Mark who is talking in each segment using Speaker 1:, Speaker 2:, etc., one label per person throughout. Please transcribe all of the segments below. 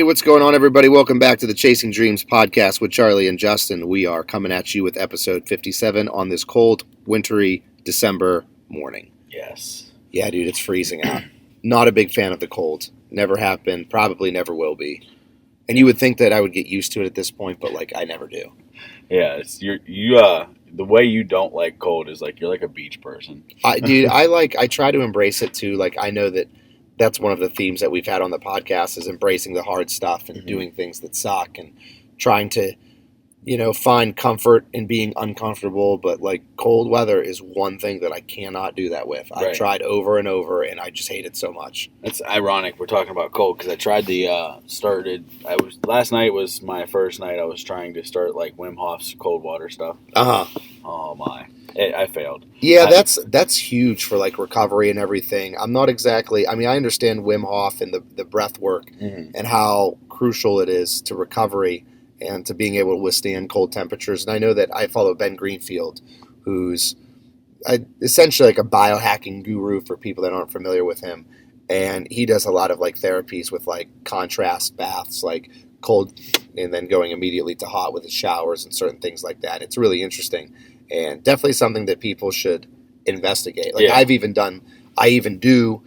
Speaker 1: what's going on, everybody? Welcome back to the Chasing Dreams podcast with Charlie and Justin. We are coming at you with episode 57 on this cold, wintry December morning.
Speaker 2: Yes.
Speaker 1: Yeah, dude, it's freezing out. Not a big fan of the cold. Never have been. Probably never will be. And you would think that I would get used to it at this point, but I never do.
Speaker 2: Yeah, it's the way you don't like cold is you're like a beach person.
Speaker 1: I try to embrace it too. I know that's one of the themes that we've had on the podcast is embracing the hard stuff and doing things that suck and trying to, find comfort in being uncomfortable. But cold weather is one thing that I cannot do that with.
Speaker 2: Right.
Speaker 1: I've tried over and over and I just hate it so much.
Speaker 2: It's ironic we're talking about cold because I tried last night was my first night I was trying to start Wim Hof's cold water stuff.
Speaker 1: Uh-huh.
Speaker 2: Oh my. I failed.
Speaker 1: Yeah, that's huge for recovery and everything. I'm not exactly. I understand Wim Hof and the breath work and how crucial it is to recovery and to being able to withstand cold temperatures. And I know that I follow Ben Greenfield, who's essentially a biohacking guru for people that aren't familiar with him. And he does a lot of therapies with contrast baths, cold and then going immediately to hot with his showers and certain things like that. It's really interesting. And definitely something that people should investigate. I even do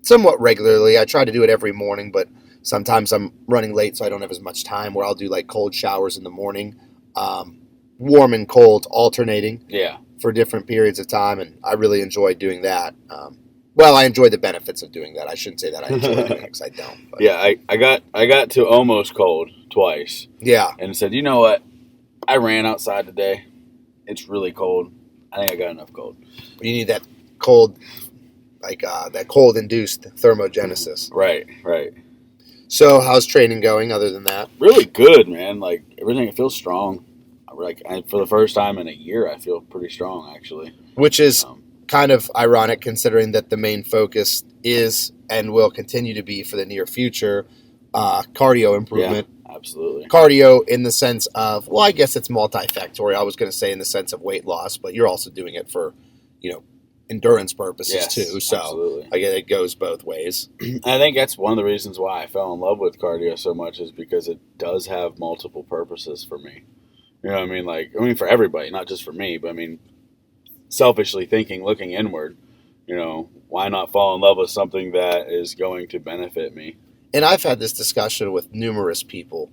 Speaker 1: somewhat regularly. I try to do it every morning, but sometimes I'm running late, so I don't have as much time. Where I'll do cold showers in the morning, warm and cold alternating.
Speaker 2: Yeah.
Speaker 1: For different periods of time, and I really enjoy doing that. I enjoy the benefits of doing that. I shouldn't say that I enjoy doing it because I don't. But.
Speaker 2: Yeah, I got to almost cold twice.
Speaker 1: Yeah.
Speaker 2: And said, you know what? I ran outside today. It's really cold. I think I got enough cold.
Speaker 1: You need that cold, that cold-induced thermogenesis.
Speaker 2: Right.
Speaker 1: So, how's training going other than that?
Speaker 2: Really good, man. Everything feels strong. For the first time in a year, I feel pretty strong, actually.
Speaker 1: Which is kind of ironic considering that the main focus is and will continue to be for the near future cardio improvement.
Speaker 2: Yeah. Absolutely.
Speaker 1: Cardio in the sense of, I guess it's multifactorial. I was going to say in the sense of weight loss, but you're also doing it for, endurance purposes too. So
Speaker 2: absolutely.
Speaker 1: I guess it goes both ways.
Speaker 2: I think that's one of the reasons why I fell in love with cardio so much is because it does have multiple purposes for me. You know what I mean? For everybody, not just for me, but selfishly thinking, looking inward, why not fall in love with something that is going to benefit me?
Speaker 1: And I've had this discussion with numerous people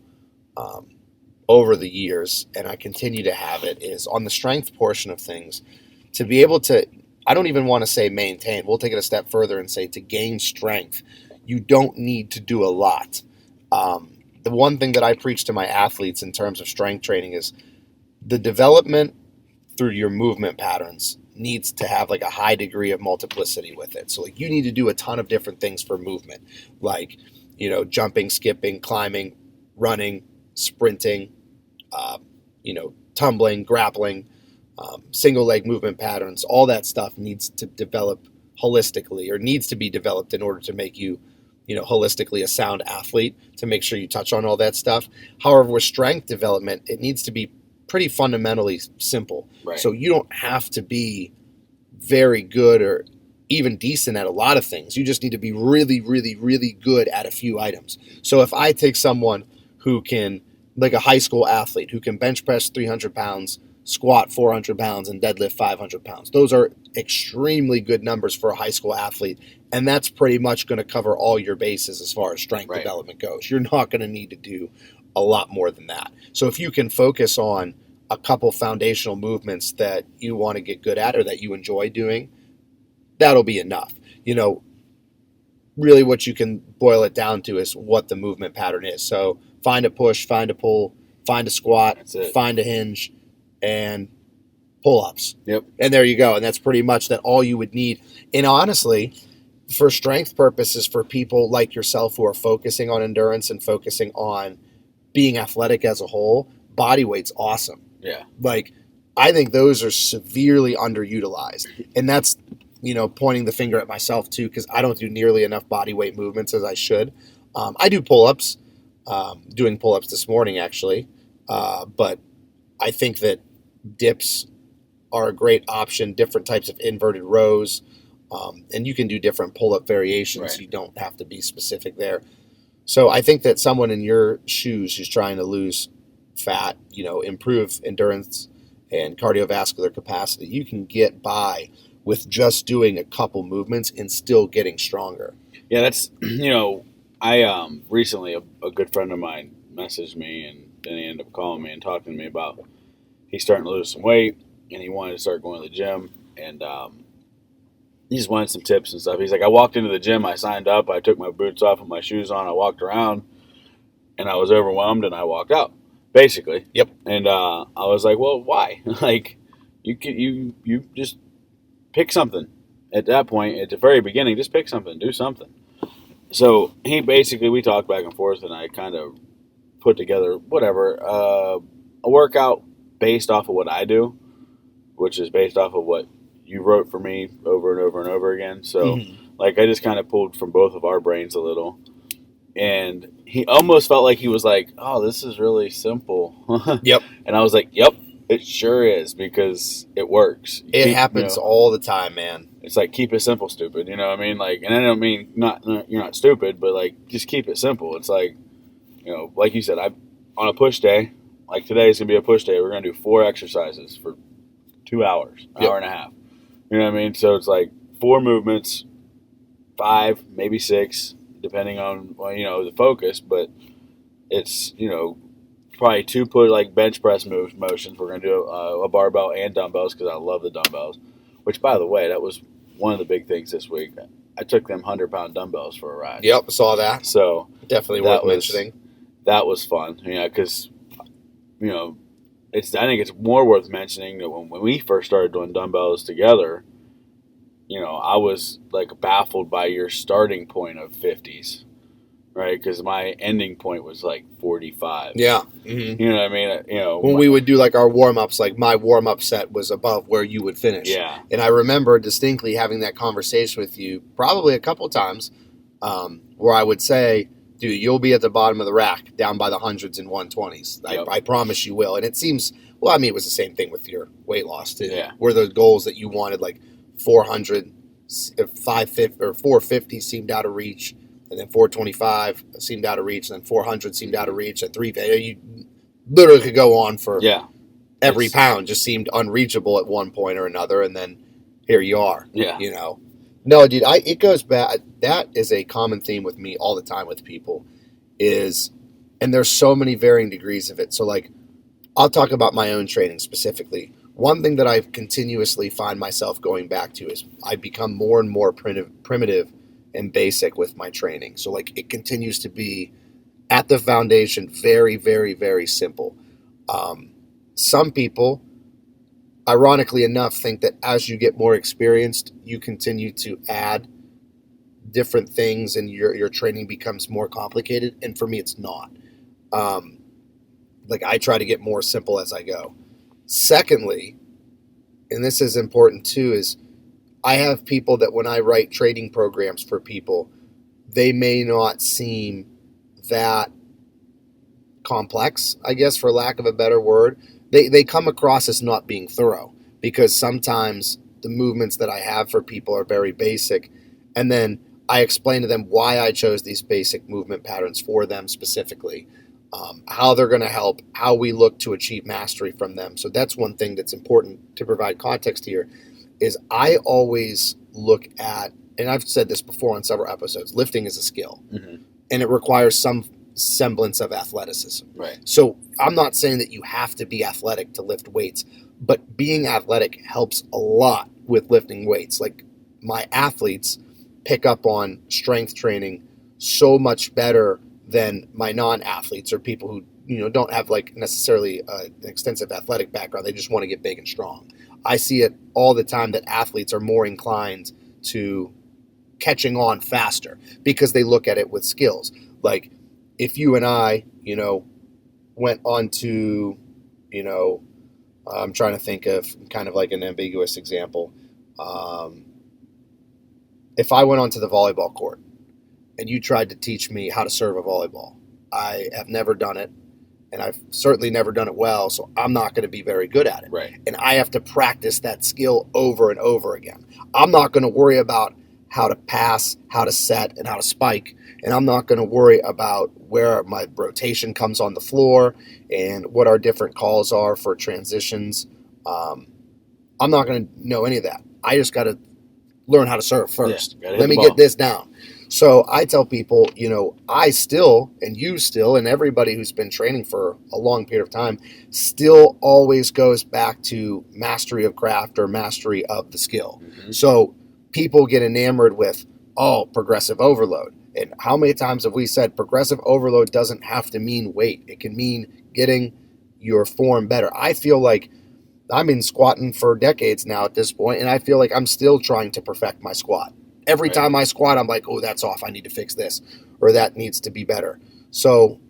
Speaker 1: over the years, and I continue to have it, is on the strength portion of things, to be able to, I don't even want to say maintain, we'll take it a step further and say to gain strength, you don't need to do a lot. The one thing that I preach to my athletes in terms of strength training is the development through your movement patterns needs to have a high degree of multiplicity with it. So you need to do a ton of different things for movement, jumping, skipping, climbing, running, sprinting, tumbling, grappling, single leg movement patterns. All that stuff needs to develop holistically or needs to be developed in order to make you, holistically a sound athlete, to make sure you touch on all that stuff. However, with strength development, it needs to be pretty fundamentally simple.
Speaker 2: Right.
Speaker 1: So you don't have to be very good or even decent at a lot of things. You just need to be really, really, really good at a few items. So if I take someone who can, a high school athlete, who can bench press 300 pounds, squat 400 pounds, and deadlift 500 pounds, those are extremely good numbers for a high school athlete. And that's pretty much going to cover all your bases as far as strength development goes. You're not going to need to do a lot more than that. So if you can focus on a couple foundational movements that you want to get good at or that you enjoy doing, that'll be enough. Really what you can boil it down to is what the movement pattern is. So find a push, find a pull, find a squat, find a hinge, and pull-ups.
Speaker 2: Yep.
Speaker 1: And there you go. And that's pretty much that all you would need. And honestly, for strength purposes, for people like yourself who are focusing on endurance and focusing on being athletic as a whole, body weight's awesome.
Speaker 2: Yeah.
Speaker 1: I think those are severely underutilized. And that's, pointing the finger at myself too, because I don't do nearly enough body weight movements as I should. I do pull-ups, doing pull-ups this morning actually. But I think that dips are a great option, different types of inverted rows. And you can do different pull-up variations.
Speaker 2: Right.
Speaker 1: You don't have to be specific there. So I think that someone in your shoes who's trying to lose fat, improve endurance and cardiovascular capacity, you can get by with just doing a couple movements and still getting stronger.
Speaker 2: Yeah, that's I recently a good friend of mine messaged me, and then he ended up calling me and talking to me about he's starting to lose some weight and he wanted to start going to the gym, and he just wanted some tips and stuff. He's like, I walked into the gym, I signed up, I took my boots off and my shoes on, I walked around, and I was overwhelmed, and I walked out, basically.
Speaker 1: Yep.
Speaker 2: And I was like, well, why? Like, you just pick something. At that point, at the very beginning, just pick something, do something. So we talked back and forth, and I kind of put together a workout based off of what I do, which is based off of what you wrote for me over and over and over again. So, like, I just kind of pulled from both of our brains a little. And he almost felt like he was like, oh, this is really simple.
Speaker 1: Yep.
Speaker 2: And I was like, yep, it sure is, because it works.
Speaker 1: It happens all the time, man.
Speaker 2: It's like, keep it simple, stupid. You know what I mean? Like, and I don't mean you're not stupid, but like, just keep it simple. It's like, like you said, on a push day, like today is going to be a push day. We're going to do 4 exercises for 2 hours, hour and a half. You know what I mean? So it's like 4 movements, 5, maybe 6, depending on, the focus. But it's, probably 2 bench press motions. We're going to do a barbell and dumbbells, because I love the dumbbells. Which, by the way, that was one of the big things this week. I took them 100-pound dumbbells for a ride.
Speaker 1: Yep, saw that.
Speaker 2: So
Speaker 1: definitely worth mentioning.
Speaker 2: That was fun, because I think it's more worth mentioning that when we first started doing dumbbells together, I was like baffled by your starting point of 50s, right? Because my ending point was like 45.
Speaker 1: Yeah. Mm-hmm.
Speaker 2: You know what I mean?
Speaker 1: When we would do like our warm-ups, like my warm-up set was above where you would finish.
Speaker 2: Yeah.
Speaker 1: And I remember distinctly having that conversation with you probably a couple times where I would say, dude, you'll be at the bottom of the rack down by the hundreds and 120s.
Speaker 2: Yep.
Speaker 1: I promise you will. And it seems, well, I mean, it was the same thing with your weight loss too.
Speaker 2: Yeah.
Speaker 1: Were the goals that you wanted, like 400, 550, or 450 seemed out of reach, and then 425 seemed out of reach, and then 400 seemed out of reach, and 350. You literally could go on for every pound just seemed unreachable at one point or another, and then here you are.
Speaker 2: Yeah.
Speaker 1: No, dude, it goes back. That is a common theme with me all the time with people and there's so many varying degrees of it. So, like, I'll talk about my own training specifically. One thing that I continuously find myself going back to is I become more and more primitive and basic with my training. So, like, it continues to be at the foundation very, very, very simple. Some people, ironically enough, think that as you get more experienced, you continue to add different things and your training becomes more complicated. And for me, it's not. Like, I try to get more simple as I go. Secondly, and this is important too, is I have people that when I write training programs for people, they may not seem that complex, I guess, for lack of a better word. They come across as not being thorough, because sometimes the movements that I have for people are very basic, and then I explain to them why I chose these basic movement patterns for them specifically, how they're going to help, how we look to achieve mastery from them. So that's one thing that's important to provide context here, is I always look at, and I've said this before on several episodes, lifting is a skill, and it requires some semblance of athleticism.
Speaker 2: Right.
Speaker 1: So I'm not saying that you have to be athletic to lift weights, but being athletic helps a lot with lifting weights. Like, my athletes pick up on strength training so much better than my non-athletes or people who don't have like necessarily an extensive athletic background. They just want to get big and strong. I see it all the time that athletes are more inclined to catching on faster because they look at it with skills. Like, if you and I, went on to, I'm trying to think of kind of like an ambiguous example. If I went onto the volleyball court and you tried to teach me how to serve a volleyball, I have never done it, and I've certainly never done it well, so I'm not going to be very good at it.
Speaker 2: Right.
Speaker 1: And I have to practice that skill over and over again. I'm not going to worry about how to pass, how to set, and how to spike. And I'm not going to worry about where my rotation comes on the floor and what our different calls are for transitions. I'm not going to know any of that. I just got to learn how to serve first.
Speaker 2: Yeah,
Speaker 1: let me get this down. So I tell people, I still, and you still, and everybody who's been training for a long period of time, still always goes back to mastery of craft or mastery of the skill. Mm-hmm. So people get enamored with, progressive overload. And how many times have we said progressive overload doesn't have to mean weight? It can mean getting your form better. I feel like I've been squatting for decades now at this point, and I feel like I'm still trying to perfect my squat. Every time I squat, I'm like, that's off. I need to fix this, or that needs to be better. So,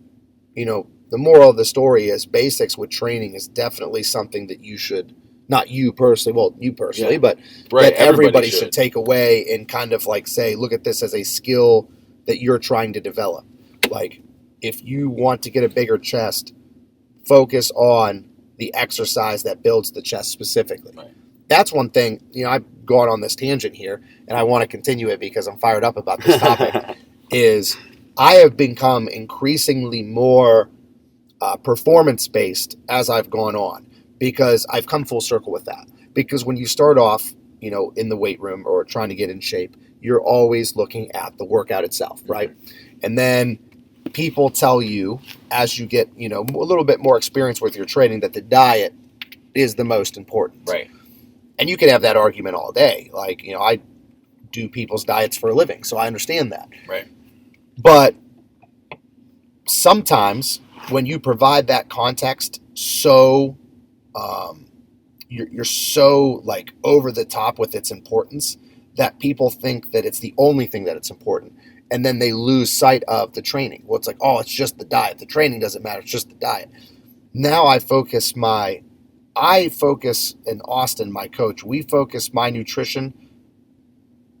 Speaker 1: the moral of the story is basics with training is definitely something that you should, not you personally, but that everybody should take away and kind of like say, look at this as a skill that you're trying to develop. Like, if you want to get a bigger chest, focus on the exercise that builds the chest specifically. Right. That's one thing, I've gone on this tangent here, and I want to continue it because I'm fired up about this topic, is I have become increasingly more performance-based as I've gone on, because I've come full circle with that. Because when you start off, in the weight room or trying to get in shape, you're always looking at the workout itself, right? And then people tell you, as you get, a little bit more experience with your training, that the diet is the most important.
Speaker 2: Right.
Speaker 1: And you can have that argument all day. Like, I do people's diets for a living, so I understand that.
Speaker 2: Right.
Speaker 1: But sometimes when you provide that context so you're so like over the top with its importance that people think that it's the only thing that it's important. And then they lose sight of the training. Well, it's like, it's just the diet. The training doesn't matter. It's just the diet. Now I focus, and Austin, my coach, we focus my nutrition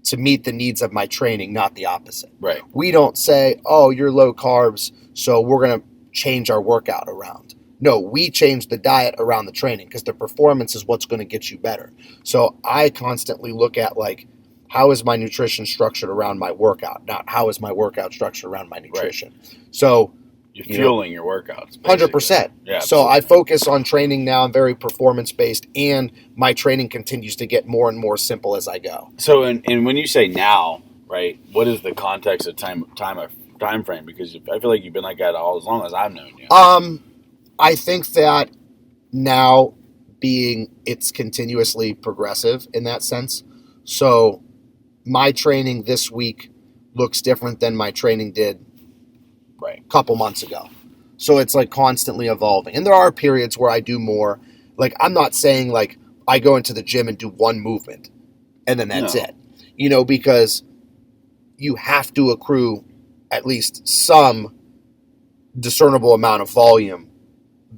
Speaker 1: to meet the needs of my training, not the opposite.
Speaker 2: Right.
Speaker 1: We don't say, you're low carbs, so we're going to change our workout around. No, we change the diet around the training because the performance is what's going to get you better. So I constantly look at, like, how is my nutrition structured around my workout, not how is my workout structured around my nutrition. Right. So
Speaker 2: you're fueling your workouts.
Speaker 1: Basically. 100%. Yeah, so I focus on training now. I'm very performance-based, and my training continues to get more and more simple as I go.
Speaker 2: So, and when you say now, right, what is the context of time frame? Because I feel like you've been like that all as long as I've known you.
Speaker 1: I think that now it's continuously progressive in that sense. So my training this week looks different than my training did a couple months ago. So it's like constantly evolving. And there are periods where I do more. Like, I'm not saying like I go into the gym and do one movement and then that's it. Because you have to accrue at least some discernible amount of volume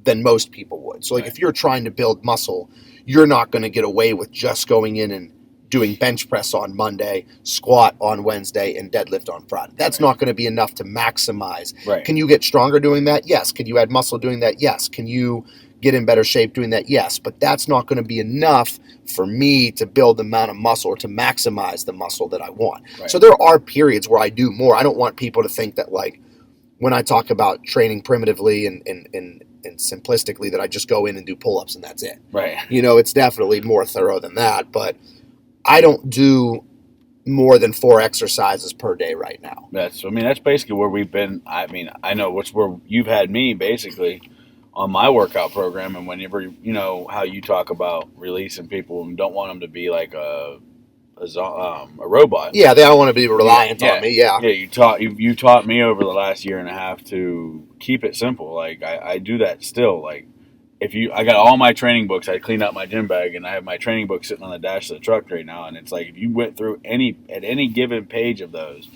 Speaker 1: than most people would. So like if you're trying to build muscle, you're not going to get away with just going in and doing bench press on Monday, squat on Wednesday, and deadlift on Friday. That's not going to be enough to maximize.
Speaker 2: Right.
Speaker 1: Can you get stronger doing that? Yes. Can you add muscle doing that? Yes. Can you get in better shape doing that? Yes. But that's not going to be enough for me to build the amount of muscle or to maximize the muscle that I want. Right. So there are periods where I do more. I don't want people to think that, like, when I talk about training primitively and simplistically, that I just go in and do pull-ups and that's it.
Speaker 2: Right.
Speaker 1: It's definitely more thorough than that, but I don't do more than 4 exercises per day right now.
Speaker 2: That's basically where we've been. I know where you've had me basically on my workout program, and whenever, how you talk about releasing people and don't want them to be like a robot.
Speaker 1: Yeah, they don't want to be reliant on me. Yeah.
Speaker 2: Yeah, you taught me over the last year and a half to keep it simple. Like I do that still. Like I got all my training books. I cleaned out my gym bag, and I have my training book sitting on the dash of the truck right now. And it's like, if you went through at any given page of those,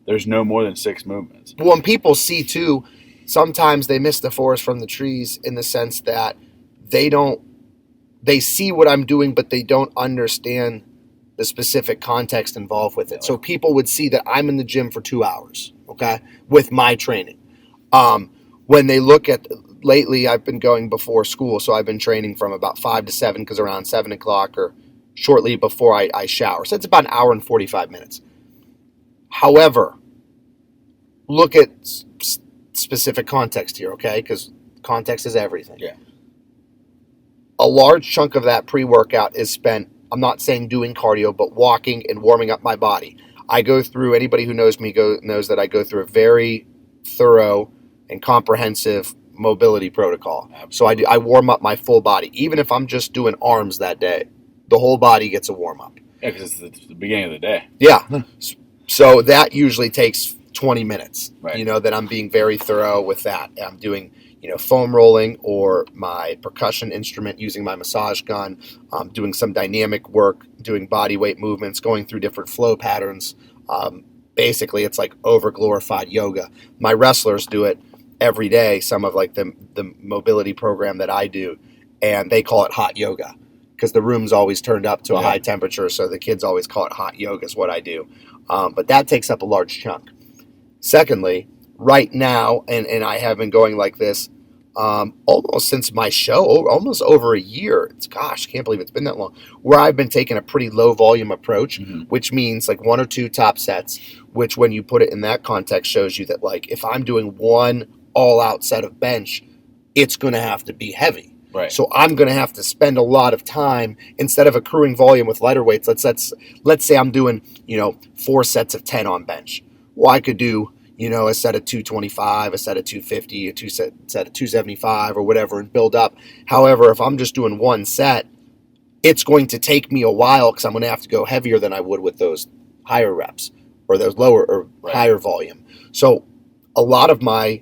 Speaker 2: there's no more than 6 movements.
Speaker 1: When people see too, sometimes they miss the forest from the trees in the sense that they see what I'm doing, but they don't understand the specific context involved with it. So people would see that I'm in the gym for 2 hours, okay, with my training. When they look at, lately I've been going before school, so I've been training from about 5 to 7, because around 7 o'clock or shortly before I shower. So it's about an hour and 45 minutes. However, look at specific context here, okay? Because context is everything.
Speaker 2: Yeah.
Speaker 1: A large chunk of that pre-workout is spent, I'm not saying doing cardio, but walking and warming up my body. I go through, anybody who knows me knows that I go through a very thorough and comprehensive mobility protocol.
Speaker 2: Absolutely.
Speaker 1: So I warm up my full body. Even if I'm just doing arms that day, the whole body gets a warm up.
Speaker 2: Yeah, because it's the beginning of the day.
Speaker 1: Yeah. So that usually takes 20 minutes.
Speaker 2: Right.
Speaker 1: You know, that I'm being very thorough with that. I'm doing, foam rolling or my percussion instrument using my massage gun, doing some dynamic work, doing body weight movements, going through different flow patterns. Basically, it's like over-glorified yoga. My wrestlers do it every day, some of like the mobility program that I do, and they call it hot yoga because the room's always turned up to a high temperature, so the kids always call it hot yoga is what I do. But that takes up a large chunk. Secondly, right now, and I have been going like this almost since my show, almost over a year. Can't believe it's been that long, where I've been taking a pretty low volume approach, which means like 1 or 2 top sets, which when you put it in that context shows you that like if I'm doing one all-out set of bench, it's going to have to be heavy.
Speaker 2: Right.
Speaker 1: So I'm going to have to spend a lot of time instead of accruing volume with lighter weights. Let's say I'm doing 4 sets of 10 on bench. Well, I could do a set of 225, a set of 250, a set of 275 or whatever and build up. However, if I'm just doing one set, it's going to take me a while because I'm going to have to go heavier than I would with those higher reps or those lower or higher volume. So a lot of my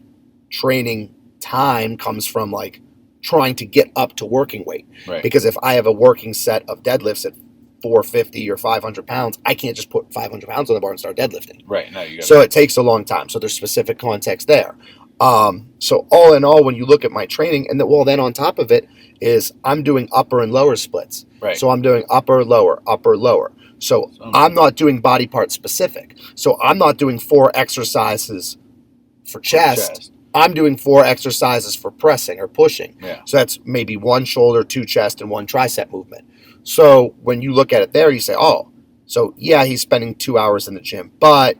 Speaker 1: training time comes from like trying to get up to working weight.
Speaker 2: Right.
Speaker 1: Because if I have a working set of deadlifts at 450 or 500 pounds, I can't just put 500 pounds on the bar and start deadlifting.
Speaker 2: Right. No, you got
Speaker 1: So it takes a long time. So there's specific context there. So all in all, when you look at my training, and then on top of it is I'm doing upper and lower splits.
Speaker 2: Right.
Speaker 1: So I'm doing upper, lower, upper, lower. So I'm not doing body part specific. So I'm not doing 4 exercises for chest. I'm doing 4 exercises for pressing or pushing.
Speaker 2: Yeah.
Speaker 1: So that's maybe 1 shoulder, 2 chest, and 1 tricep movement. So when you look at it there, you say, so yeah, he's spending 2 hours in the gym, but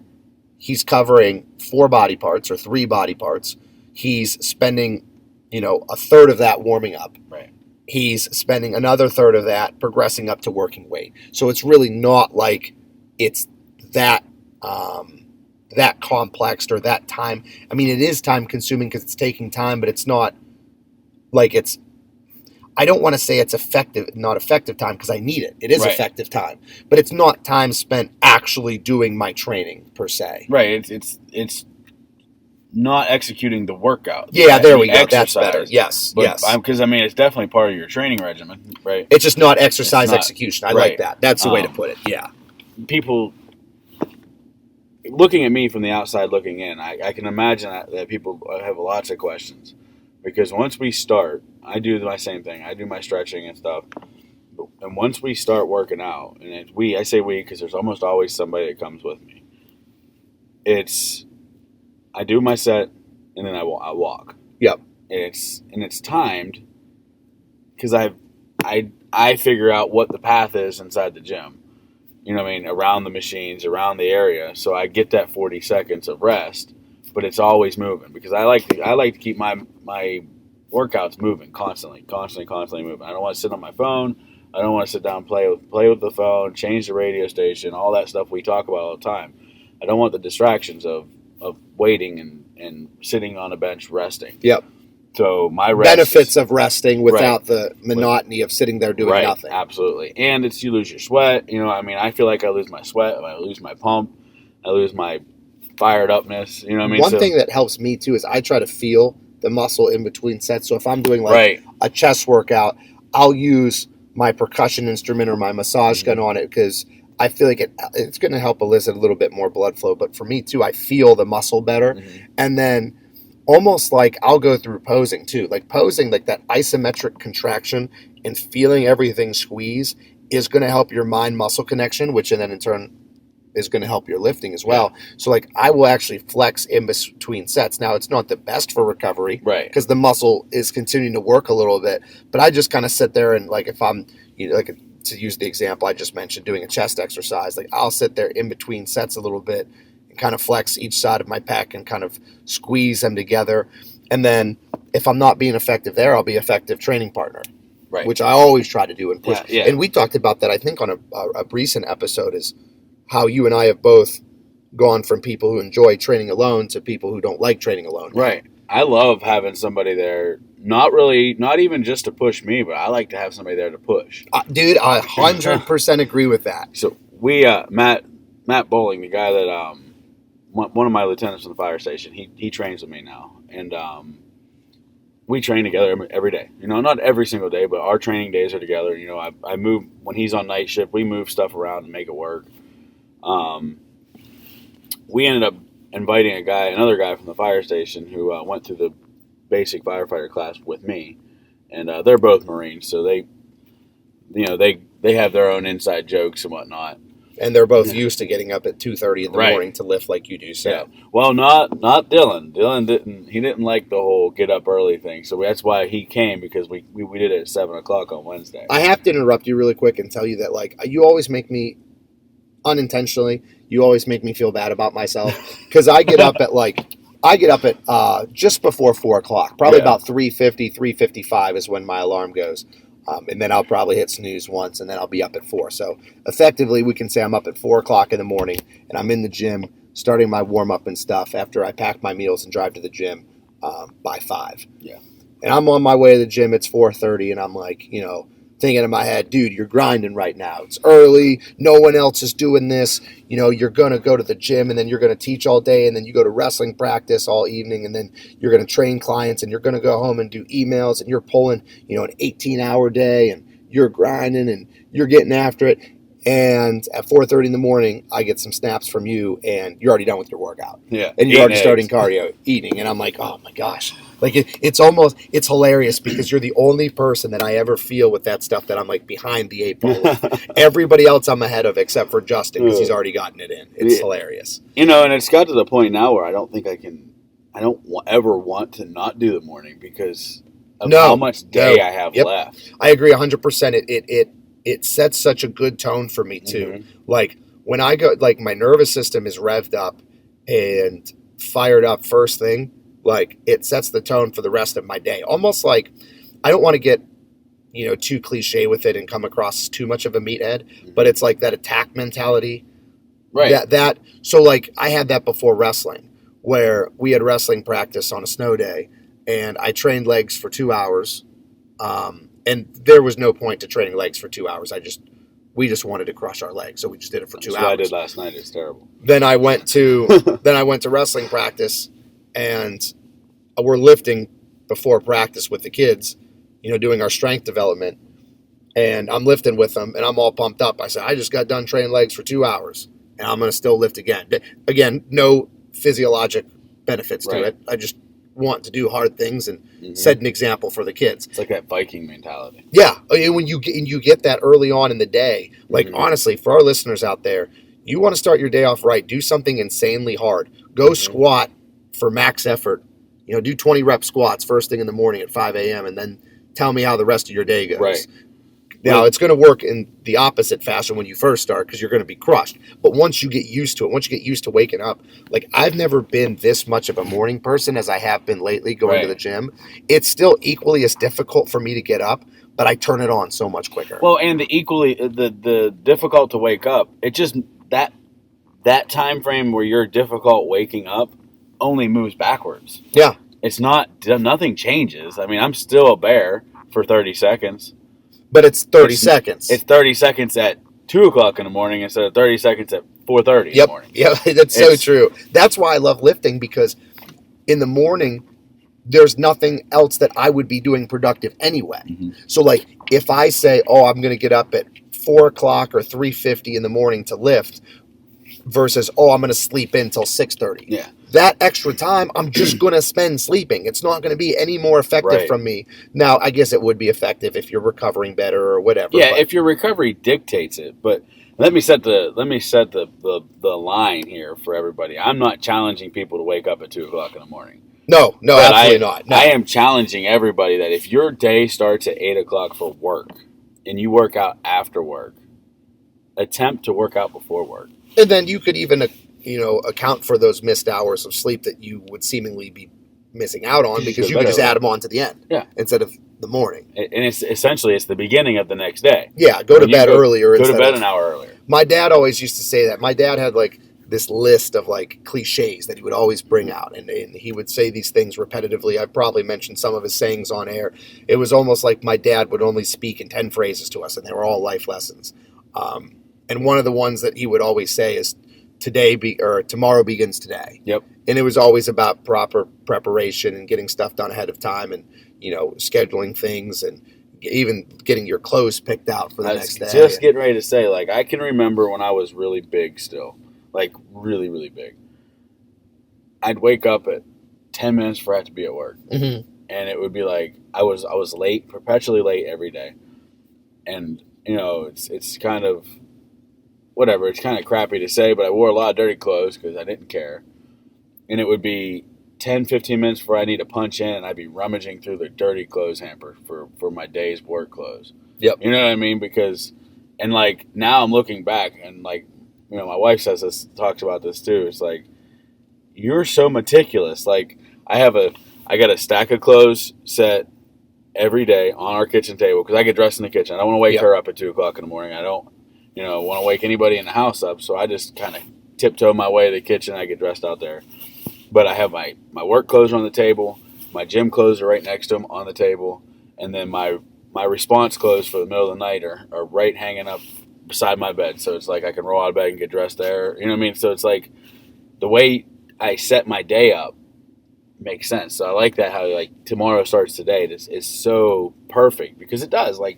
Speaker 1: he's covering 4 body parts or 3 body parts. He's spending, a third of that warming up.
Speaker 2: Right.
Speaker 1: He's spending another third of that progressing up to working weight. So it's really not like it's that that complex or that time. I mean, it is time consuming because it's taking time, but it's not like it's, I don't want to say it's not effective time because I need it. It is effective time, but it's not time spent actually doing my training per se.
Speaker 2: Right. It's not executing the workout.
Speaker 1: Yeah, there we go. That's better. Yes.
Speaker 2: Because it's definitely part of your training regimen, right?
Speaker 1: It's just not exercise execution. I like that. That's the way to put it. Yeah.
Speaker 2: People looking at me from the outside looking in, I can imagine that people have lots of questions. Because once we start, I do my same thing. I do my stretching and stuff. And once we start working out, and I say we because there's almost always somebody that comes with me. I do my set, and then I walk.
Speaker 1: Yep.
Speaker 2: And it's timed because I figure out what the path is inside the gym. Around the machines, around the area. So I get that 40 seconds of rest. But it's always moving because I like to keep my workouts moving constantly moving. I don't want to sit on my phone. I don't want to sit down and play with the phone, change the radio station, all that stuff we talk about all the time. I don't want the distractions of waiting and sitting on a bench resting.
Speaker 1: Yep.
Speaker 2: So my rest
Speaker 1: benefits of resting without the monotony of sitting there doing nothing.
Speaker 2: Absolutely. And you lose your sweat. I feel like I lose my sweat. I lose my pump. I lose my fired upness.
Speaker 1: One thing that helps me too is I try to feel the muscle in between sets. So if I'm doing a chest workout, I'll use my percussion instrument or my massage gun on it because I feel like it's going to help elicit a little bit more blood flow. But for me too, I feel the muscle better. And then almost like I'll go through posing too. Like posing, like that isometric contraction and feeling everything squeeze is going to help your mind-muscle connection, which then in turn is going to help your lifting as well. Yeah. So I will actually flex in between sets. Now it's not the best for recovery,
Speaker 2: right?
Speaker 1: Because the muscle is continuing to work a little bit. But I just kind of sit there and if I'm, to use the example I just mentioned, doing a chest exercise, I'll sit there in between sets a little bit and kind of flex each side of my pec and kind of squeeze them together. And then if I'm not being effective there, I'll be effective training partner,
Speaker 2: Right.
Speaker 1: which I always try to do and push.
Speaker 2: Yeah.
Speaker 1: And we talked about that, I think, on a recent episode, is how you and I have both gone from people who enjoy training alone to people who don't like training alone.
Speaker 2: Right. I love having somebody there, not even just to push me, but I like to have somebody there to push.
Speaker 1: Dude, I 100% agree with that.
Speaker 2: So we, Matt Bowling, the guy that, one of my lieutenants in the fire station, he trains with me now. And we train together every day. Not every single day, but our training days are together. I move, when he's on night shift, we move stuff around and make it work. We ended up inviting another guy from the fire station who went through the basic firefighter class with me, and they're both Marines, so they have their own inside jokes and whatnot.
Speaker 1: And they're both used to getting up at 2:30 in the morning to lift like you do. So,
Speaker 2: yeah. Well, not Dylan. Dylan didn't like the whole get up early thing, so that's why he came, because we did it at 7:00 on Wednesday.
Speaker 1: I have to interrupt you really quick and tell you that, like, you always make me, unintentionally, you always make me feel bad about myself, because I get up at just before 4:00, probably about 3:50, 3:55 is when my alarm goes. And then I'll probably hit snooze once, and then I'll be up at 4. So effectively, we can say I'm up at 4:00 in the morning, and I'm in the gym starting my warm up and stuff after I pack my meals and drive to the gym by 5.
Speaker 2: Yeah.
Speaker 1: And I'm on my way to the gym. It's 4:30, and I'm like, thinking in my head, dude, you're grinding right now. It's early. No one else is doing this. You're going to go to the gym, and then you're going to teach all day, and then you go to wrestling practice all evening, and then you're going to train clients, and you're going to go home and do emails, and you're pulling, an 18-hour day, and you're grinding, and you're getting after it. And at 4:30 in the morning, I get some snaps from you, and you're already done with your workout.
Speaker 2: Yeah.
Speaker 1: And you're already starting cardio, eating. And I'm like, oh, my gosh. Like, it's hilarious, because you're the only person that I ever feel with that stuff that I'm, like, behind the 8 ball with. Everybody else I'm ahead of except for Justin, because he's already gotten it in. It's hilarious.
Speaker 2: And it's got to the point now where I don't ever want to not do the morning, because of how much day I have left.
Speaker 1: I agree 100%. It sets such a good tone for me, too.
Speaker 2: Mm-hmm.
Speaker 1: Like, when I go, like, my nervous system is revved up and fired up first thing, like, it sets the tone for the rest of my day. Almost like, I don't want to get, too cliche with it and come across as too much of a meathead, but it's like that attack mentality.
Speaker 2: Right.
Speaker 1: So, like, I had that before wrestling, where we had wrestling practice on a snow day, and I trained legs for 2 hours, and there was no point to training legs for 2 hours. We just wanted to crush our legs, so we just did it for 2 hours.
Speaker 2: That's what I did last night. It's terrible.
Speaker 1: Then I went to wrestling practice, and we're lifting before practice with the kids, doing our strength development, and I'm lifting with them, and I'm all pumped up. I said, I just got done training legs for 2 hours, and I'm going to still lift again. Again, no physiologic benefits to it. I just want to do hard things and set an example for the kids.
Speaker 2: It's like that Viking mentality.
Speaker 1: Yeah, when you get that early on in the day, like, honestly, for our listeners out there, you want to start your day off right, do something insanely hard. Go squat for max effort. Do 20 rep squats first thing in the morning at 5 a.m. and then tell me how the rest of your day goes.
Speaker 2: Right.
Speaker 1: Now, it's going to work in the opposite fashion when you first start, because you're going to be crushed. But once you get used to it, once you get used to waking up, like, I've never been this much of a morning person as I have been lately going to the gym. It's still equally as difficult for me to get up, but I turn it on so much quicker.
Speaker 2: Well, and the difficult to wake up, it just, that time frame where you're difficult waking up only moves backwards.
Speaker 1: Yeah.
Speaker 2: It's nothing changes. I mean, I'm still a bear for 30 seconds.
Speaker 1: But it's 30 seconds.
Speaker 2: It's 30 seconds at 2 o'clock in the morning instead of 30 seconds at 4:30 in the morning.
Speaker 1: Yeah, that's so true. That's why I love lifting, because in the morning, there's nothing else that I would be doing productive anyway. So, like, if I say, I'm going to get up at 4 o'clock or 3:50 in the morning to lift, versus, I'm going to sleep in till 6:30.
Speaker 2: Yeah.
Speaker 1: That extra time, I'm just going to spend sleeping. It's not going to be any more effective from me. Now, I guess it would be effective if you're recovering better or whatever.
Speaker 2: Yeah, if your recovery dictates it. But let me set the line here for everybody. I'm not challenging people to wake up at 2 o'clock in the morning.
Speaker 1: No, absolutely not. No.
Speaker 2: I am challenging everybody that if your day starts at 8 o'clock for work and you work out after work, attempt to work out before work.
Speaker 1: And then you could even account for those missed hours of sleep that you would seemingly be missing out on because you could just add them on to the end instead of the morning.
Speaker 2: And it's the beginning of the next day.
Speaker 1: Yeah, go to bed earlier.
Speaker 2: Go to bed an hour earlier.
Speaker 1: My dad always used to say that. My dad had like this list of like cliches that he would always bring out, and he would say these things repetitively. I've probably mentioned some of his sayings on air. It was almost like my dad would only speak in 10 phrases to us, and they were all life lessons. And one of the ones that he would always say is tomorrow begins today.
Speaker 2: Yep.
Speaker 1: And it was always about proper preparation and getting stuff done ahead of time, and scheduling things, and even getting your clothes picked out for the next day.
Speaker 2: Just getting ready to say, like, I can remember when I was really big still, like really, really big. I'd wake up at 10 minutes before I had to be at work.
Speaker 1: Mm-hmm.
Speaker 2: And it would be like, I was late, perpetually late every day. And, it's kind of, whatever, it's kind of crappy to say, but I wore a lot of dirty clothes because I didn't care. And it would be 10, 15 minutes before I need to punch in, and I'd be rummaging through the dirty clothes hamper for my day's work clothes.
Speaker 1: Yep.
Speaker 2: You know what I mean? And like, now I'm looking back, and like, my wife talks about this too. It's like, you're so meticulous. Like, I got a stack of clothes set every day on our kitchen table because I get dressed in the kitchen. I don't want to wake her up at 2 o'clock in the morning. I don't, want to wake anybody in the house up. So I just kind of tiptoe my way to the kitchen. I get dressed out there. But I have my work clothes on the table. My gym clothes are right next to them on the table. And then my response clothes for the middle of the night are right hanging up beside my bed. So it's like I can roll out of bed and get dressed there. You know what I mean? So it's like the way I set my day up makes sense. So I like that, how like tomorrow starts today. This is so perfect because it does. Like,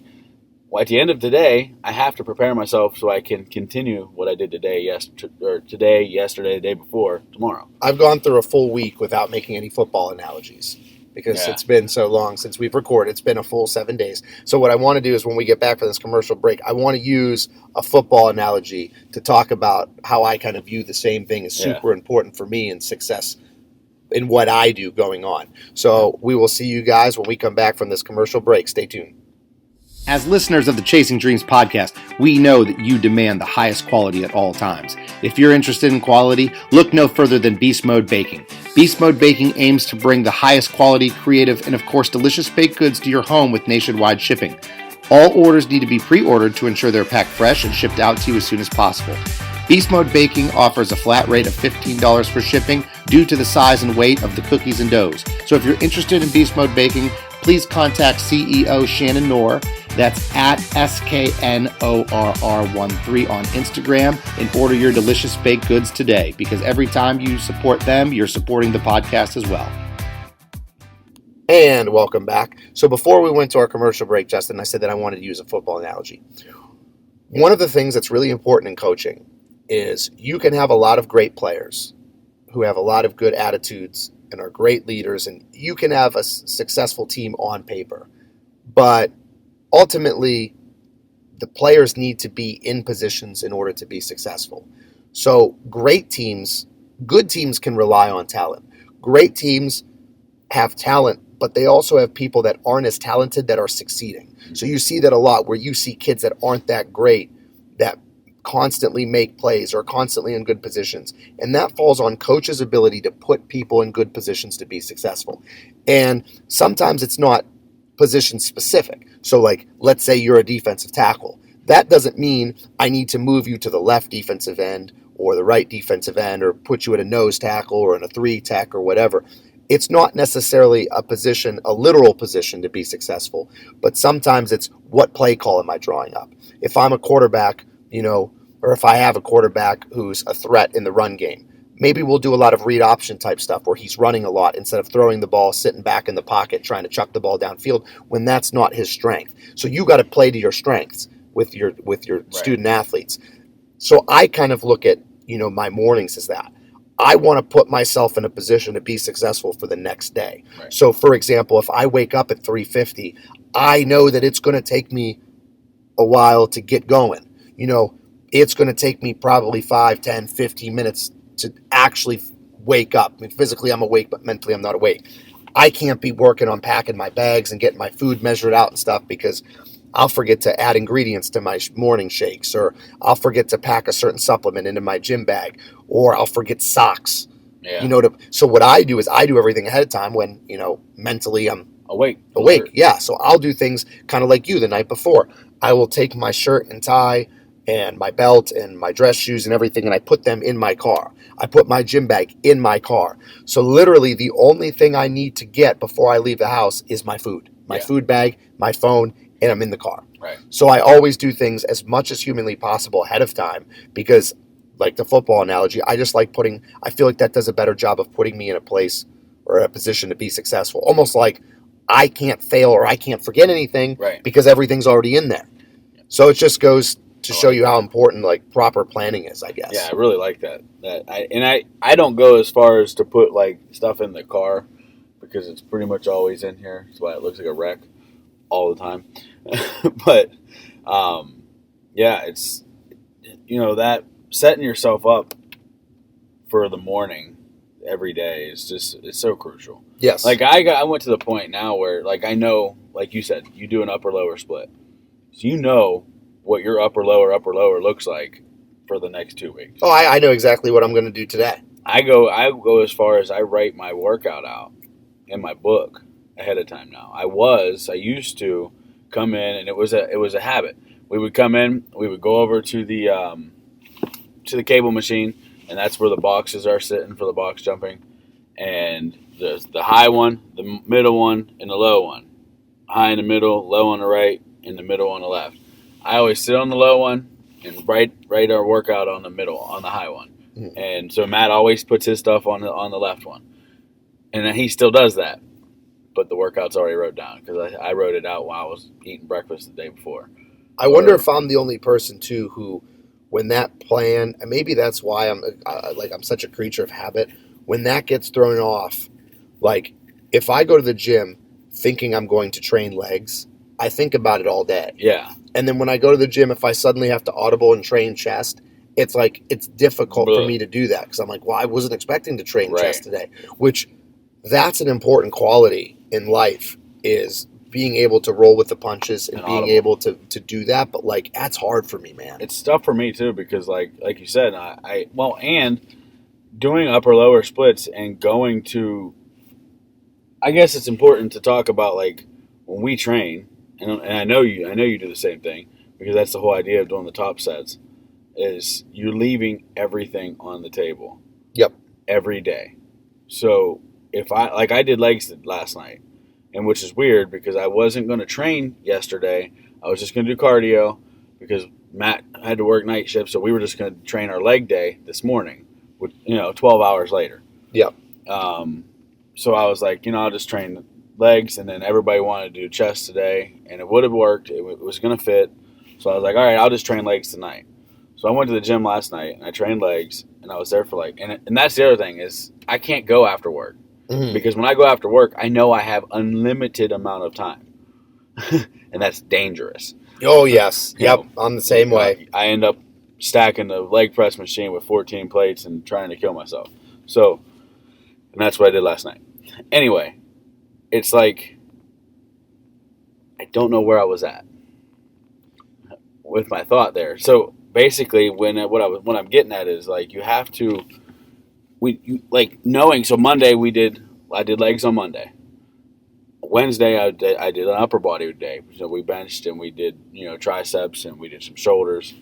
Speaker 2: at the end of the day, I have to prepare myself so I can continue what I did today, yesterday, the day before, tomorrow.
Speaker 1: I've gone through a full week without making any football analogies because it's been so long since we've recorded. It's been a full 7 days. So what I want to do is when we get back from this commercial break, I want to use a football analogy to talk about how I kind of view the same thing as super important for me and success in what I do going on. So we will see you guys when we come back from this commercial break. Stay tuned. As listeners of the Chasing Dreams podcast, we know that you demand the highest quality at all times. If you're interested in quality, look no further than Beast Mode Baking. Beast Mode Baking aims to bring the highest quality, creative, and of course delicious baked goods to your home with nationwide shipping. All orders need to be pre-ordered to ensure they're packed fresh and shipped out to you as soon as possible. Beast Mode Baking offers a flat rate of $15 for shipping due to the size and weight of the cookies and doughs. So if you're interested in Beast Mode Baking, please contact CEO Shannon Knorr. That's at SKNORR13 on Instagram and order your delicious baked goods today, because every time you support them, you're supporting the podcast as well. And welcome back. So before we went to our commercial break, Justin, I said that I wanted to use a football analogy. One of the things that's really important in coaching is you can have a lot of great players who have a lot of good attitudes and are great leaders, and you can have a successful team on paper. But ultimately, the players need to be in positions in order to be successful. So great teams, good teams can rely on talent. Great teams have talent, but they also have people that aren't as talented that are succeeding. So you see that a lot, where you see kids that aren't that great that constantly make plays or constantly in good positions. And that falls on coach's ability to put people in good positions to be successful. And sometimes it's not position specific. So like, let's say you're a defensive tackle. That doesn't mean I need to move you to the left defensive end or the right defensive end or put you at a nose tackle or in a 3-tech or whatever. It's not necessarily a position, a literal position to be successful, but sometimes it's what play call am I drawing up? If I'm a quarterback, or if I have a quarterback who's a threat in the run game, maybe we'll do a lot of read option type stuff where he's running a lot instead of throwing the ball, sitting back in the pocket, trying to chuck the ball downfield when that's not his strength. So you got to play to your strengths with your student athletes. So I kind of look at, my mornings as that. I want to put myself in a position to be successful for the next day. Right. So for example, if I wake up at 3:50, I know that it's going to take me a while to get going. It's going to take me probably 5, 10, 15 minutes to actually wake up. I mean, physically I'm awake, but mentally I'm not awake. I can't be working on packing my bags and getting my food measured out and stuff because I'll forget to add ingredients to my morning shakes, or I'll forget to pack a certain supplement into my gym bag, or I'll forget socks.
Speaker 2: Yeah.
Speaker 1: So what I do is I do everything ahead of time when, mentally I'm
Speaker 2: Awake.
Speaker 1: Yeah. So I'll do things kind of like you the night before. I will take my shirt and tie and my belt and my dress shoes and everything, and I put them in my car. I put my gym bag in my car. So literally the only thing I need to get before I leave the house is my food, food bag, my phone, and I'm in the car.
Speaker 2: Right.
Speaker 1: So I always do things as much as humanly possible ahead of time because, like the football analogy, I feel like that does a better job of putting me in a place or a position to be successful. Almost like I can't fail or I can't forget anything because everything's already in there. So it just goes to show you how important like proper planning is, I guess.
Speaker 2: Yeah, I really like that. I don't go as far as to put like stuff in the car because it's pretty much always in here. That's why it looks like a wreck all the time. But yeah, it's that setting yourself up for the morning every day is it's so crucial.
Speaker 1: Yes.
Speaker 2: Like I went to the point now where like I know, like you said, you do an upper lower split, so you know what your upper lower looks like for the next 2 weeks.
Speaker 1: Oh, I know exactly what I'm going to do today.
Speaker 2: I go as far as I write my workout out in my book ahead of time now. I used to come in, and it was a habit. We would come in, we would go over to the cable machine, and that's where the boxes are sitting for the box jumping, and the high one, the middle one, and the low one. High in the middle, low on the right, and the middle on the left. I always sit on the low one and write our workout on the middle, on the high one. Mm-hmm. And so Matt always puts his stuff on the left one. And then he still does that. But the workout's already wrote down because I wrote it out while I was eating breakfast the day before.
Speaker 1: I wonder if I'm the only person, too, who, when that plan, and maybe that's why I'm such a creature of habit, when that gets thrown off, like, if I go to the gym thinking I'm going to train legs, I think about it all day.
Speaker 2: Yeah.
Speaker 1: And then when I go to the gym, if I suddenly have to audible and train chest, it's like it's difficult for me to do that because I'm like, well, I wasn't expecting to train chest today. Which that's an important quality in life is being able to roll with the punches and being able to do that. But like that's hard for me, man.
Speaker 2: It's tough for me too because like you said, and doing upper lower splits and going to, I guess it's important to talk about like when we train. And I know you do the same thing because that's the whole idea of doing the top sets is you're leaving everything on the table.
Speaker 1: Yep.
Speaker 2: Every day. So if I did legs last night, and which is weird because I wasn't going to train yesterday. I was just going to do cardio because Matt had to work night shift. So we were just going to train our leg day this morning, 12 hours later.
Speaker 1: Yep.
Speaker 2: So I was like, I'll just train legs, and then everybody wanted to do chest today, and it would have worked. It was going to fit. So I was like, all right, I'll just train legs tonight. So I went to the gym last night, and I trained legs, and I was there for and that's the other thing is I can't go after work. Mm-hmm. Because when I go after work, I know I have unlimited amount of time, and that's dangerous.
Speaker 1: Oh, yes. Yep, I'm the same way.
Speaker 2: I end up stacking the leg press machine with 14 plates and trying to kill myself. So, and that's what I did last night. Anyway, it's like I don't know where I was at with my thought there. So basically, what I'm getting at is like you have to knowing. So Monday I did legs on Monday. Wednesday I did an upper body day. So we benched and we did triceps and we did some shoulders.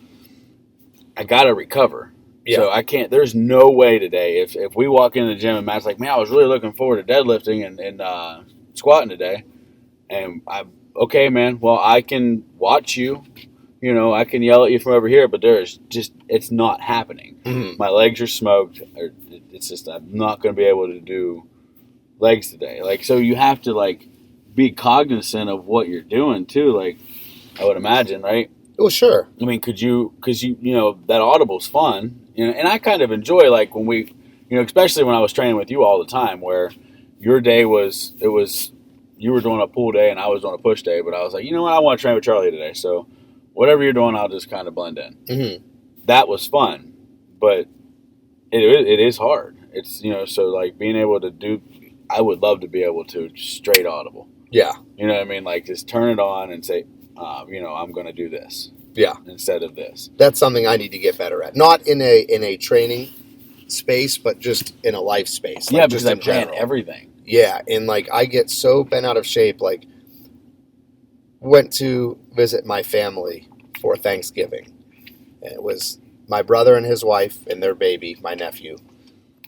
Speaker 2: I gotta recover. Yeah. So I can't. There's no way today if we walk into the gym and Matt's like, man, I was really looking forward to deadlifting and squatting today, and I'm okay, man. Well, I can watch you. I can yell at you from over here, but it's not happening. Mm-hmm. My legs are smoked. It's just I'm not going to be able to do legs today. Like, so you have to be cognizant of what you're doing too. Like, I would imagine, right?
Speaker 1: Oh, sure.
Speaker 2: I mean, because that audible's fun, and I kind of enjoy when we, especially when I was training with you all the time, where your day you were doing a pull day and I was doing a push day, but I was like, you know what, I want to train with Charlie today, so whatever you're doing, I'll just kind of blend in. Mm-hmm. That was fun, but it is hard. It's so being able to do, I would love to be able to straight audible.
Speaker 1: Yeah.
Speaker 2: You know what I mean? Just turn it on and say, I'm going to do this.
Speaker 1: Yeah.
Speaker 2: Instead of this.
Speaker 1: That's something I need to get better at. Not in a training space, but just in a life space.
Speaker 2: Yeah,
Speaker 1: like
Speaker 2: because
Speaker 1: just
Speaker 2: I
Speaker 1: in
Speaker 2: plan
Speaker 1: general.
Speaker 2: everything.
Speaker 1: Yeah, and like I get so bent out of shape. Like, went to visit my family for Thanksgiving. And it was my brother and his wife and their baby, my nephew,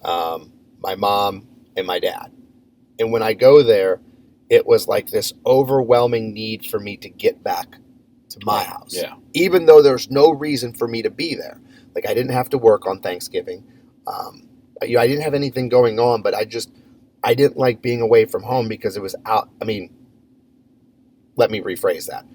Speaker 1: my mom, and my dad. And when I go there, it was like this overwhelming need for me to get back to my house.
Speaker 2: Yeah.
Speaker 1: Even though there's no reason for me to be there. Like, I didn't have to work on Thanksgiving. I didn't have anything going on, but I didn't like being away from home because it was out. I mean, let me rephrase that.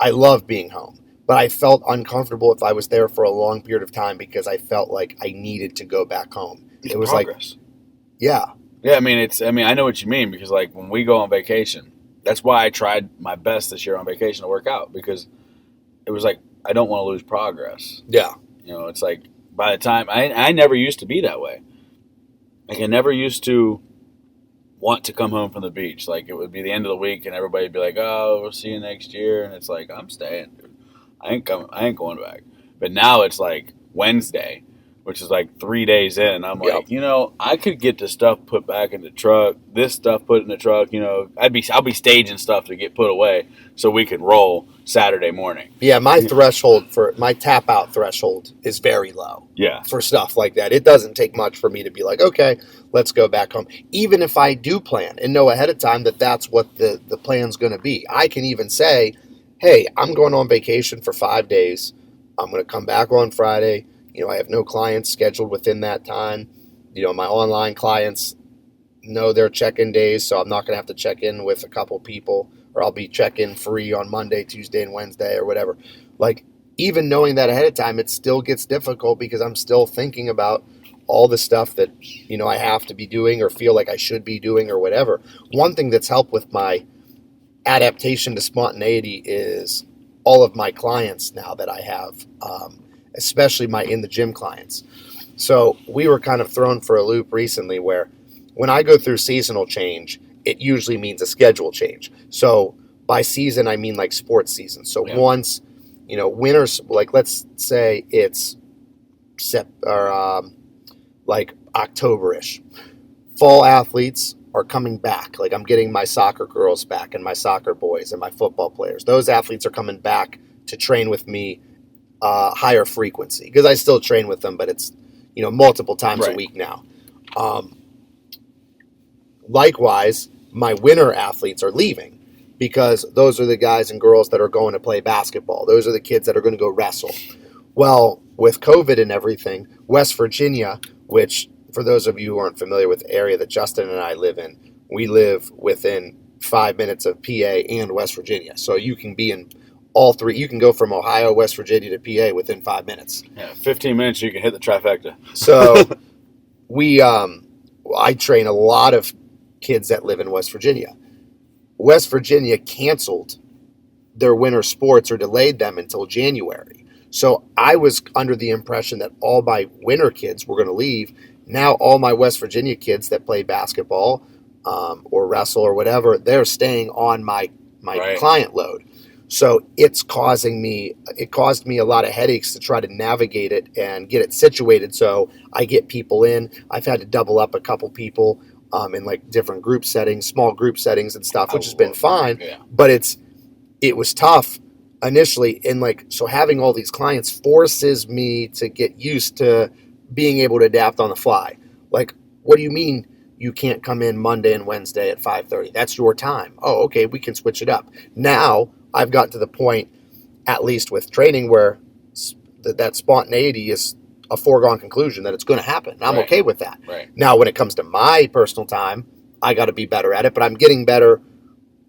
Speaker 1: I love being home, but I felt uncomfortable if I was there for a long period of time because I felt like I needed to go back home.
Speaker 2: It's
Speaker 1: it was
Speaker 2: progress.
Speaker 1: Yeah.
Speaker 2: Yeah, I know what you mean because, like, when we go on vacation, that's why I tried my best this year on vacation to work out because it was like, I don't want to lose progress.
Speaker 1: Yeah.
Speaker 2: It's like, by the time, I never used to be that way. Like, I never used to want to come home from the beach. Like, it would be the end of the week and everybody would be like, oh, we'll see you next year. And it's like, I'm staying, dude. I ain't going back. But now it's like Wednesday, which is like 3 days in. And I'm like, I could get the stuff put back in the truck, this stuff put in the truck, I'll be staging stuff to get put away so we could roll Saturday morning.
Speaker 1: Yeah, my tap out threshold is very low.
Speaker 2: Yeah.
Speaker 1: For stuff like that. It doesn't take much for me to be like, okay, let's go back home. Even if I do plan and know ahead of time that that's what the plan's going to be. I can even say, hey, I'm going on vacation for 5 days. I'm going to come back on Friday. I have no clients scheduled within that time. My online clients know their check-in days, so I'm not going to have to check in with a couple people, or I'll be check-in free on Monday, Tuesday, and Wednesday, or whatever. Like, even knowing that ahead of time, it still gets difficult because I'm still thinking about all the stuff that, I have to be doing or feel like I should be doing or whatever. One thing that's helped with my adaptation to spontaneity is all of my clients now that I have, especially my in the gym clients. So we were kind of thrown for a loop recently where when I go through seasonal change, it usually means a schedule change. So by season, I mean like sports season. So once, winters, like let's say it's like October-ish. Fall athletes are coming back. Like I'm getting my soccer girls back and my soccer boys and my football players. Those athletes are coming back to train with me higher frequency because I still train with them, but it's, multiple times a week now. Likewise, my winter athletes are leaving because those are the guys and girls that are going to play basketball. Those are the kids that are going to go wrestle. Well, with COVID and everything, West Virginia, which for those of you who aren't familiar with the area that Justin and I live in, we live within 5 minutes of PA and West Virginia. So you can be in all three. You can go from Ohio, West Virginia to PA within 5 minutes.
Speaker 2: Yeah, 15 minutes, you can hit the trifecta.
Speaker 1: So I train a lot of kids that live in West Virginia. West Virginia canceled their winter sports or delayed them until January. So I was under the impression that all my winter kids were going to leave. Now all my West Virginia kids that play basketball or wrestle or whatever, they're staying on my client load. So it caused me a lot of headaches to try to navigate it and get it situated so I get people in. I've had to double up a couple people in like different group settings, small group settings and stuff, which has been fine.
Speaker 2: Yeah.
Speaker 1: But it was tough initially. And so having all these clients forces me to get used to being able to adapt on the fly. Like, what do you mean you can't come in Monday and Wednesday at 5:30? That's your time. Oh, okay, we can switch it up. Now I've gotten to the point, at least with training, where that spontaneity is a foregone conclusion that it's going to happen. I'm okay with that.
Speaker 2: Right.
Speaker 1: Now, when it comes to my personal time, I got to be better at it, but I'm getting better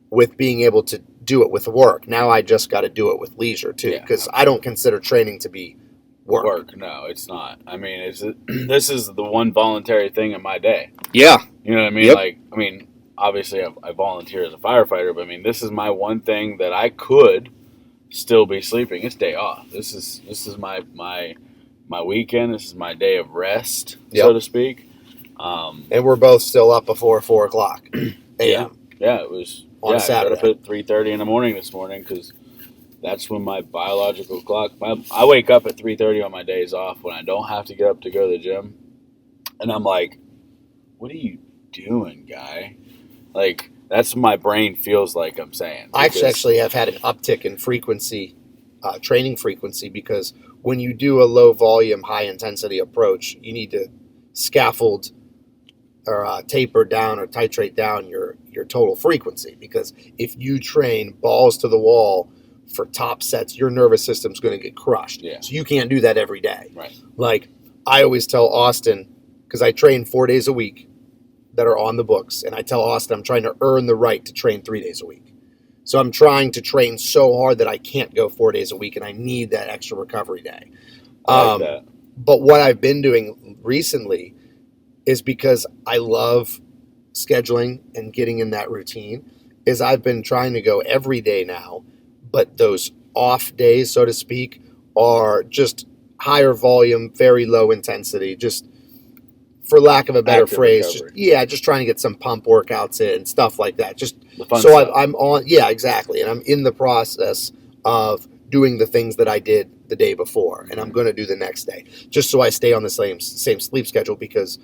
Speaker 1: with being able to do it with work. Now I just got to do it with leisure too, because I don't consider training to be work.
Speaker 2: No, it's not. I mean, this is the one voluntary thing in my day.
Speaker 1: Yeah.
Speaker 2: You know what I mean? Yep. Obviously I volunteer as a firefighter, but this is my one thing that I could still be sleeping. It's day off. This is my weekend. This is my day of rest, so to speak.
Speaker 1: And we're both still up before 4 o'clock a.m.
Speaker 2: Yeah, it was
Speaker 1: on a Saturday.
Speaker 2: I got up at 3:30 in the morning this morning because that's when my biological clock. I wake up at 3:30 on my days off when I don't have to get up to go to the gym, and I'm like, "What are you doing, guy?" Like that's what my brain feels like I'm saying.
Speaker 1: I actually have had an uptick in frequency, training frequency, because when you do a low volume, high intensity approach, you need to scaffold or taper down or titrate down your total frequency, because if you train balls to the wall for top sets, your nervous system's going to get crushed.
Speaker 2: Yeah.
Speaker 1: So you can't do that every day.
Speaker 2: Right.
Speaker 1: Like I always tell Austin, because I train 4 days a week that are on the books, and I tell Austin I'm trying to earn the right to train 3 days a week. So I'm trying to train so hard that I can't go 4 days a week, and I need that extra recovery day.
Speaker 2: I like that.
Speaker 1: But what I've been doing recently is, because I love scheduling and getting in that routine, is I've been trying to go every day now, but those off days, so to speak, are just higher volume, very low intensity, just for lack of a better
Speaker 2: Active
Speaker 1: phrase,
Speaker 2: recovery.
Speaker 1: just trying to get some pump workouts in, stuff like that. Just
Speaker 2: The fun
Speaker 1: so
Speaker 2: stuff.
Speaker 1: I'm on, exactly, and I'm in the process of doing the things that I did the day before, and I'm going to do the next day, just so I stay on the same sleep schedule. Because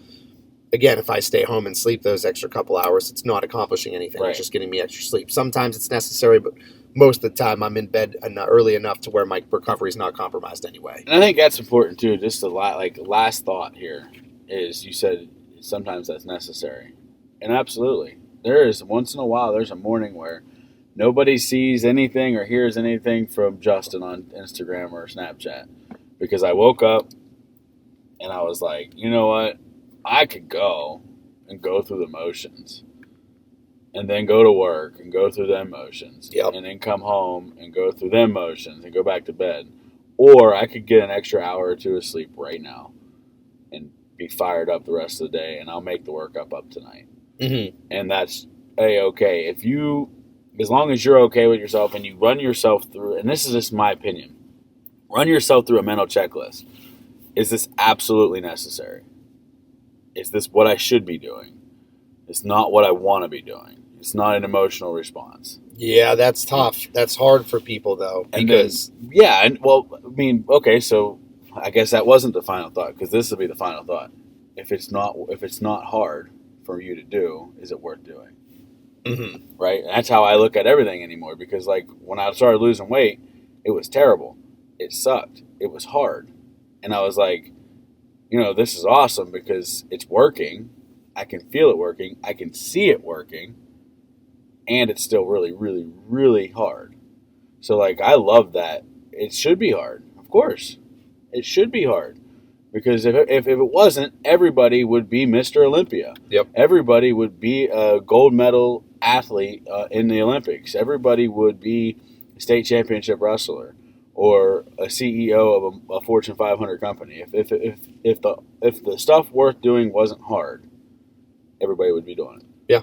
Speaker 1: again, if I stay home and sleep those extra couple hours, it's not accomplishing anything.
Speaker 2: Right.
Speaker 1: It's just getting me extra sleep. Sometimes it's necessary, but most of the time I'm in bed early enough to where my recovery is not compromised anyway.
Speaker 2: And I think that's important too. Just last thought here is, you said sometimes that's necessary, and absolutely, there is once in a while. There's a morning where nobody sees anything or hears anything from Justin on Instagram or Snapchat, because I woke up and I was like, you know what, I could go through the motions, and then go to work and go through them motions,
Speaker 1: Yep.
Speaker 2: and then come home and go through them motions and go back to bed. Or I could get an extra hour or two of sleep right now and be fired up the rest of the day, and I'll make the workup up tonight.
Speaker 1: Mm-hmm.
Speaker 2: And that's A-okay. As long as you're okay with yourself and you run yourself through, and this is just my opinion, run yourself through a mental checklist. Is this absolutely necessary? Is this what I should be doing? It's not what I want to be doing. It's not an emotional response.
Speaker 1: Yeah, that's tough. That's hard for people, though, because
Speaker 2: okay, so I guess that wasn't the final thought, because this will be the final thought. If it's not hard for you to do, is it worth doing?
Speaker 1: mm-hmm.
Speaker 2: Right? And that's how I look at everything anymore, because like when I started losing weight, it was terrible. It sucked. It was hard. And I was like, this is awesome because it's working. I can feel it working. I can see it working. And it's still really, really, really hard. So like, I love that. It should be hard. Of course. It should be hard. Because if it wasn't, everybody would be Mr. Olympia.
Speaker 1: Yep.
Speaker 2: Everybody would be a gold medal athlete in the Olympics. Everybody would be a state championship wrestler or a CEO of a Fortune 500 company. If the stuff worth doing wasn't hard, everybody would be doing it.
Speaker 1: Yeah.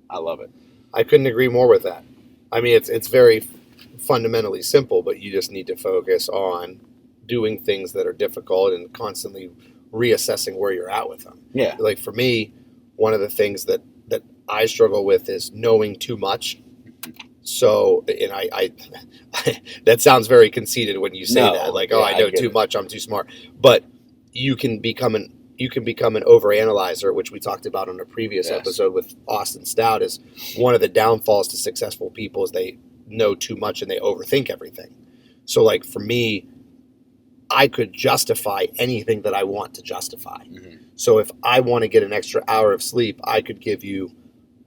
Speaker 2: I love it.
Speaker 1: I couldn't agree more with that. I mean, it's very fundamentally simple, but you just need to focus on doing things that are difficult and constantly reassessing where you're at with them.
Speaker 2: Yeah.
Speaker 1: Like for me, one of the things that I struggle with is knowing too much. So, and I that sounds very conceited when you say that, like, I know too much, I'm too smart. But you can become an overanalyzer, which we talked about on a previous episode with Austin Stout. Is one of the downfalls to successful people is they know too much and they overthink everything. So like for me, I could justify anything that I want to justify.
Speaker 2: Mm-hmm.
Speaker 1: So if I want to get an extra hour of sleep, I could give you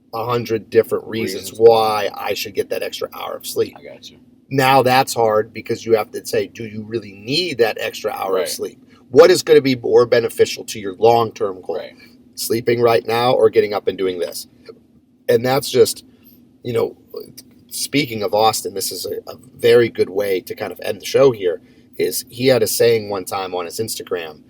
Speaker 1: 100 different reasons why I should get that extra hour of sleep.
Speaker 2: I got you.
Speaker 1: Now that's hard because you have to say, do you really need that extra hour
Speaker 2: Right.
Speaker 1: of sleep? What is going to be more beneficial to your long-term goal?
Speaker 2: Right.
Speaker 1: Sleeping right now or getting up and doing this? And that's just, speaking of Austin, this is a very good way to kind of end the show here, is he had a saying one time on his Instagram.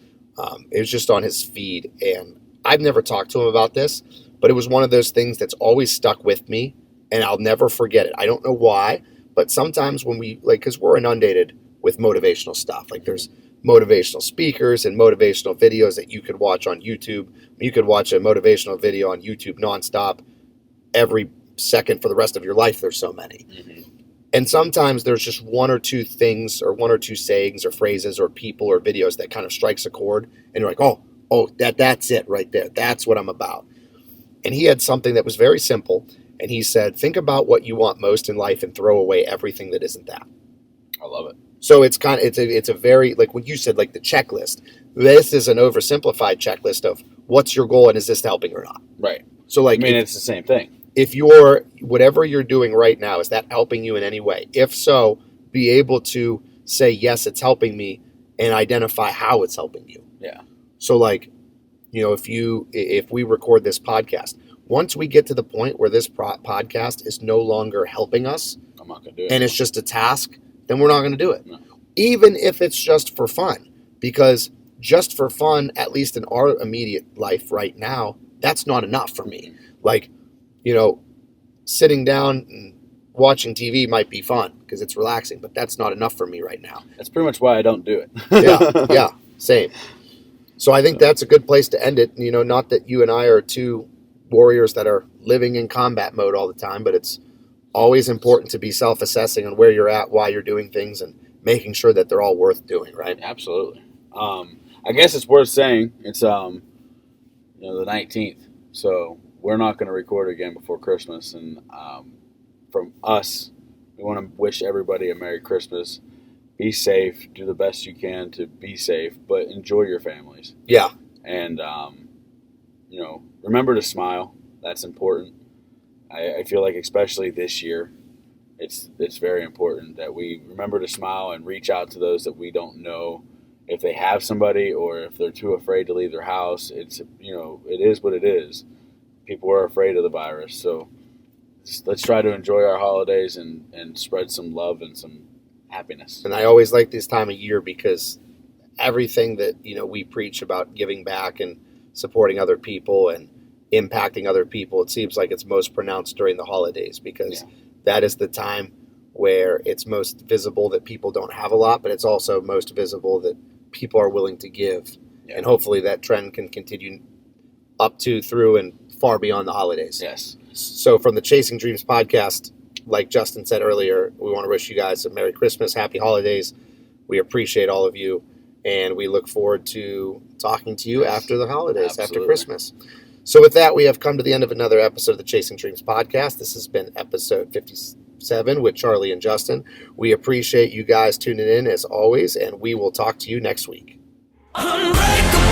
Speaker 1: It was just on his feed, and I've never talked to him about this, but it was one of those things that's always stuck with me, and I'll never forget it. I don't know why, but sometimes when we, because we're inundated with motivational stuff. Like there's motivational speakers and motivational videos that you could watch on YouTube. You could watch a motivational video on YouTube nonstop every second for the rest of your life. There's so many.
Speaker 2: Mm-hmm.
Speaker 1: And sometimes there's just one or two things or one or two sayings or phrases or people or videos that kind of strikes a chord, and you're like, oh, that's it right there. That's what I'm about. And he had something that was very simple, and he said, think about what you want most in life and throw away everything that isn't that.
Speaker 2: I love it.
Speaker 1: So it's a very, like what you said, like the checklist. This is an oversimplified checklist of what's your goal and is this helping or not.
Speaker 2: Right.
Speaker 1: So like,
Speaker 2: I mean, it's the same thing.
Speaker 1: If whatever you're doing right now, is that helping you in any way? If so, be able to say, yes, it's helping me, and identify how it's helping you.
Speaker 2: Yeah.
Speaker 1: So like, if we record this podcast, once we get to the point where this podcast is no longer helping us,
Speaker 2: I'm not going to do it.
Speaker 1: And it's just a task, then we're not going to do it.
Speaker 2: No.
Speaker 1: Even if it's just for fun, because just for fun, at least in our immediate life right now, that's not enough for me. Like, sitting down and watching TV might be fun because it's relaxing, but that's not enough for me right now.
Speaker 2: That's pretty much why I don't do it.
Speaker 1: Yeah, same. So I think that's a good place to end it. Not that you and I are two warriors that are living in combat mode all the time, but it's always important to be self-assessing on where you're at, why you're doing things, and making sure that they're all worth doing, right?
Speaker 2: Absolutely. I guess it's worth saying it's the 19th, so we're not going to record again before Christmas, and from us, we want to wish everybody a Merry Christmas. Be safe. Do the best you can to be safe, but enjoy your families.
Speaker 1: Yeah.
Speaker 2: And, remember to smile. That's important. I feel like especially this year, it's very important that we remember to smile and reach out to those that we don't know if they have somebody or if they're too afraid to leave their house. It is what it is. People are afraid of the virus. So let's try to enjoy our holidays and spread some love and some happiness.
Speaker 1: And I always like this time of year because everything that, we preach about giving back and supporting other people and impacting other people, it seems like it's most pronounced during the holidays because that is the time where it's most visible that people don't have a lot, but it's also most visible that people are willing to give. Yeah. And hopefully that trend can continue up to, through, and far beyond the holidays.
Speaker 2: Yes.
Speaker 1: So from the Chasing Dreams podcast, like Justin said earlier, we want to wish you guys a Merry Christmas, Happy Holidays. We appreciate all of you, and we look forward to talking to you after the holidays, after Christmas. So with that, we have come to the end of another episode of the Chasing Dreams podcast. This has been episode 57 with Charlie and Justin. We appreciate you guys tuning in as always, and we will talk to you next week. Unbreakable.